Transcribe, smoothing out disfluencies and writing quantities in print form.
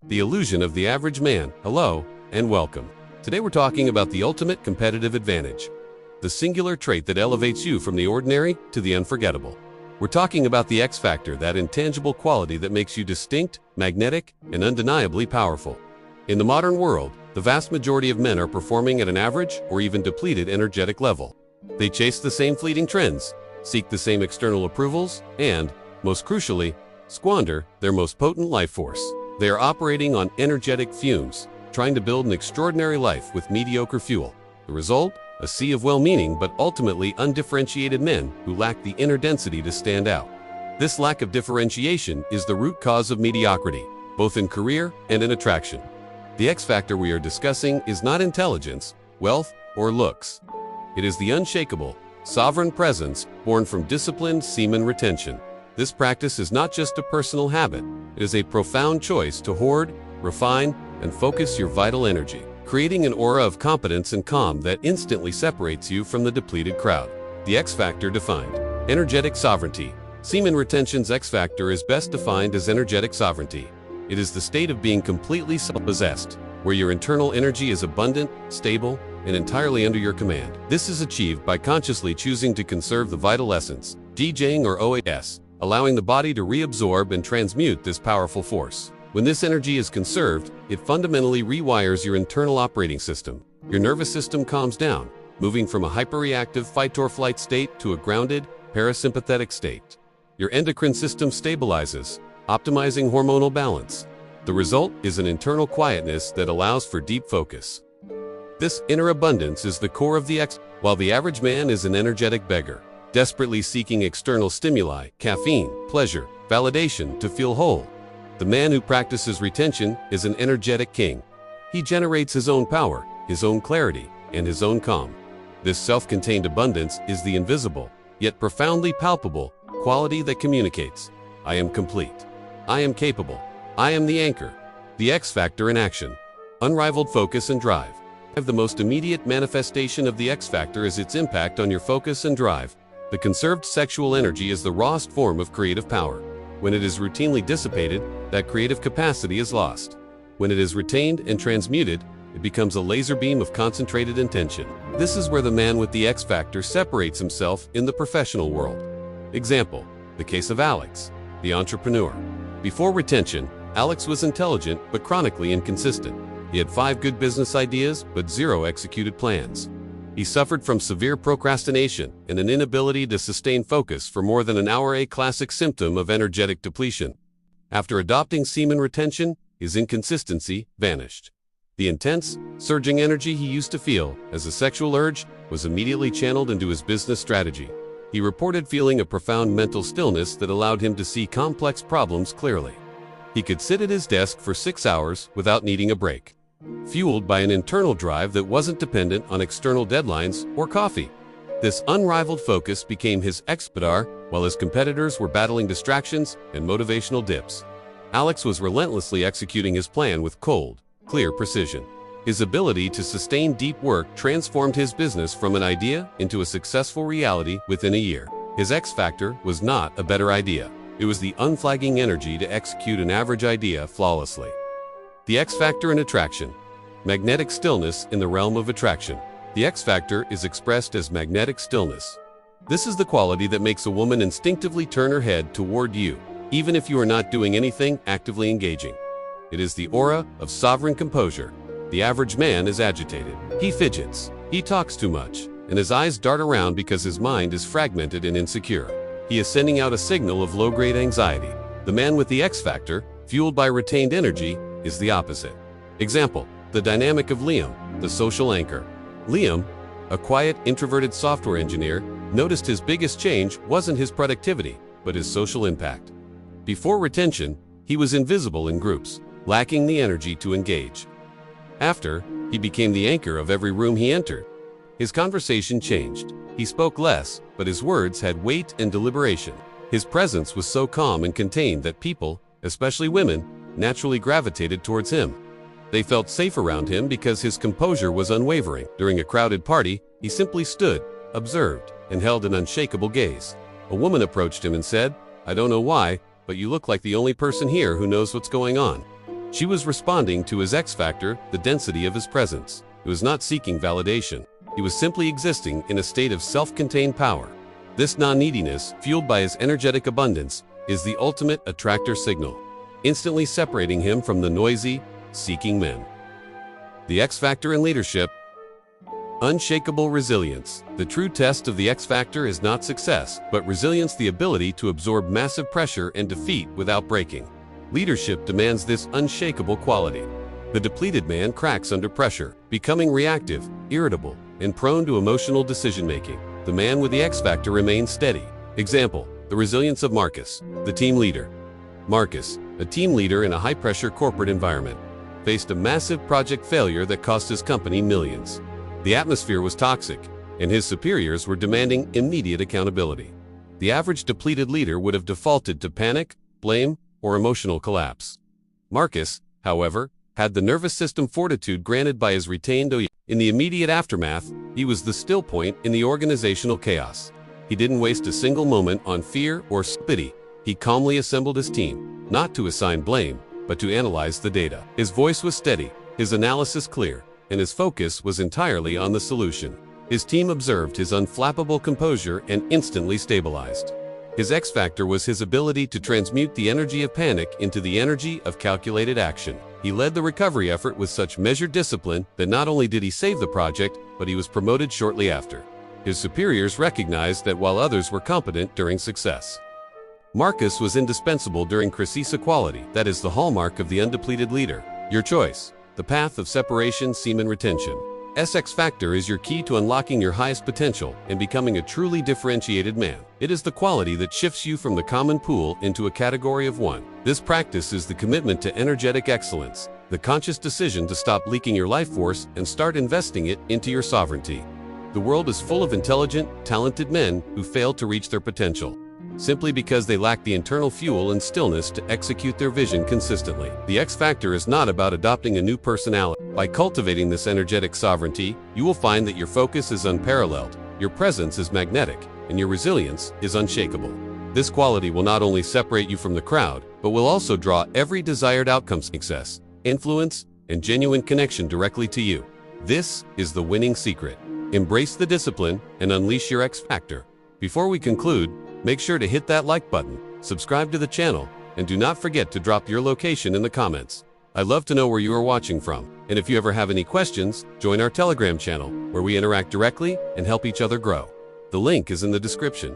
The illusion of the average man. Hello, and welcome. Today we're talking about the ultimate competitive advantage, the singular trait that elevates you from the ordinary to the unforgettable. We're talking about the X factor, that intangible quality that makes you distinct, magnetic, and undeniably powerful. In the modern world, the vast majority of men are performing at an average or even depleted energetic level. They chase the same fleeting trends, seek the same external approvals, and, most crucially, squander their most potent life force. They are operating on energetic fumes, trying to build an extraordinary life with mediocre fuel. The result? A sea of well-meaning but ultimately undifferentiated men who lack the inner density to stand out. This lack of differentiation is the root cause of mediocrity, both in career and in attraction. The X factor we are discussing is not intelligence, wealth, or looks. It is the unshakable, sovereign presence born from disciplined semen retention. This practice is not just a personal habit, it is a profound choice to hoard, refine, and focus your vital energy, creating an aura of competence and calm that instantly separates you from the depleted crowd. The X factor defined. Energetic sovereignty. Semen retention's X factor is best defined as energetic sovereignty. It is the state of being completely self-possessed, where your internal energy is abundant, stable, and entirely under your command. This is achieved by consciously choosing to conserve the vital essence, DJing or OAS, allowing the body to reabsorb and transmute this powerful force. When this energy is conserved, it fundamentally rewires your internal operating system. Your nervous system calms down, moving from a hyperreactive fight-or-flight state to a grounded, parasympathetic state. Your endocrine system stabilizes, optimizing hormonal balance. The result is an internal quietness that allows for deep focus. This inner abundance is the core of the X, while the average man is an energetic beggar, desperately seeking external stimuli, caffeine, pleasure, validation to feel whole. The man who practices retention is an energetic king. He generates his own power, his own clarity, and his own calm. This self-contained abundance is the invisible, yet profoundly palpable, quality that communicates, I am complete. I am capable. I am the anchor. The X factor in action. Unrivaled focus and drive. The most immediate manifestation of the X factor is its impact on your focus and drive. The conserved sexual energy is the rawest form of creative power. When it is routinely dissipated, that creative capacity is lost. When it is retained and transmuted, it becomes a laser beam of concentrated intention. This is where the man with the X factor separates himself in the professional world. Example, the case of Alex, the entrepreneur. Before retention, Alex was intelligent but chronically inconsistent. He had 5 good business ideas but 0 executed plans. He suffered from severe procrastination and an inability to sustain focus for more than an hour, a classic symptom of energetic depletion. After adopting semen retention, his inconsistency vanished. The intense, surging energy he used to feel as a sexual urge was immediately channeled into his business strategy. He reported feeling a profound mental stillness that allowed him to see complex problems clearly. He could sit at his desk for 6 hours without needing a break, fueled by an internal drive that wasn't dependent on external deadlines or coffee. This unrivaled focus became his expertise while his competitors were battling distractions and motivational dips. Alex was relentlessly executing his plan with cold, clear precision. His ability to sustain deep work transformed his business from an idea into a successful reality within a year. His X factor was not a better idea. It was the unflagging energy to execute an average idea flawlessly. The X factor in attraction. Magnetic stillness in the realm of attraction. The X factor is expressed as magnetic stillness. This is the quality that makes a woman instinctively turn her head toward you, even if you are not doing anything actively engaging. It is the aura of sovereign composure. The average man is agitated. He fidgets. He talks too much, and his eyes dart around because his mind is fragmented and insecure. He is sending out a signal of low-grade anxiety. The man with the X factor, fueled by retained energy, is the opposite. Example, the dynamic of Liam, the social anchor. Liam, a quiet, introverted software engineer, noticed his biggest change wasn't his productivity, but his social impact. Before retention, he was invisible in groups, lacking the energy to engage. After, he became the anchor of every room he entered. His conversation changed. He spoke less, but his words had weight and deliberation. His presence was so calm and contained that people, especially women, naturally gravitated towards him. They felt safe around him because his composure was unwavering. During a crowded party, he simply stood, observed, and held an unshakable gaze. A woman approached him and said, "I don't know why, but you look like the only person here who knows what's going on." She was responding to his X factor, the density of his presence. He was not seeking validation. He was simply existing in a state of self-contained power. This non-neediness, fueled by his energetic abundance, is the ultimate attractor signal, instantly separating him from the noisy, seeking men. The X factor in leadership. Unshakable resilience. The true test of the X factor is not success, but resilience, the ability to absorb massive pressure and defeat without breaking. Leadership demands this unshakable quality. The depleted man cracks under pressure, becoming reactive, irritable, and prone to emotional decision-making. The man with the X factor remains steady. Example, the resilience of Marcus, the team leader. Marcus, a team leader in a high-pressure corporate environment, faced a massive project failure that cost his company millions. The atmosphere was toxic, and his superiors were demanding immediate accountability. The average depleted leader would have defaulted to panic, blame, or emotional collapse. Marcus, however, had the nervous system fortitude granted by his retained OE. In the immediate aftermath, he was the still point in the organizational chaos. He didn't waste a single moment on fear or pity. He calmly assembled his team, not to assign blame, but to analyze the data. His voice was steady, his analysis clear, and his focus was entirely on the solution. His team observed his unflappable composure and instantly stabilized. His X factor was his ability to transmute the energy of panic into the energy of calculated action. He led the recovery effort with such measured discipline that not only did he save the project, but he was promoted shortly after. His superiors recognized that while others were competent during success, Marcus was indispensable during crisis equality. That is the hallmark of the undepleted leader. Your choice. The path of separation, semen retention. X factor is your key to unlocking your highest potential and becoming a truly differentiated man. It is the quality that shifts you from the common pool into a category of one. This practice is the commitment to energetic excellence, the conscious decision to stop leaking your life force and start investing it into your sovereignty. The world is full of intelligent, talented men who fail to reach their potential, simply because they lack the internal fuel and stillness to execute their vision consistently. The X factor is not about adopting a new personality. By cultivating this energetic sovereignty, you will find that your focus is unparalleled, your presence is magnetic, and your resilience is unshakable. This quality will not only separate you from the crowd, but will also draw every desired outcome, success, influence, and genuine connection directly to you. This is the winning secret. Embrace the discipline and unleash your X factor. Before we conclude, make sure to hit that like button, subscribe to the channel, and do not forget to drop your location in the comments. I'd love to know where you are watching from, and if you ever have any questions, join our Telegram channel, where we interact directly and help each other grow. The link is in the description.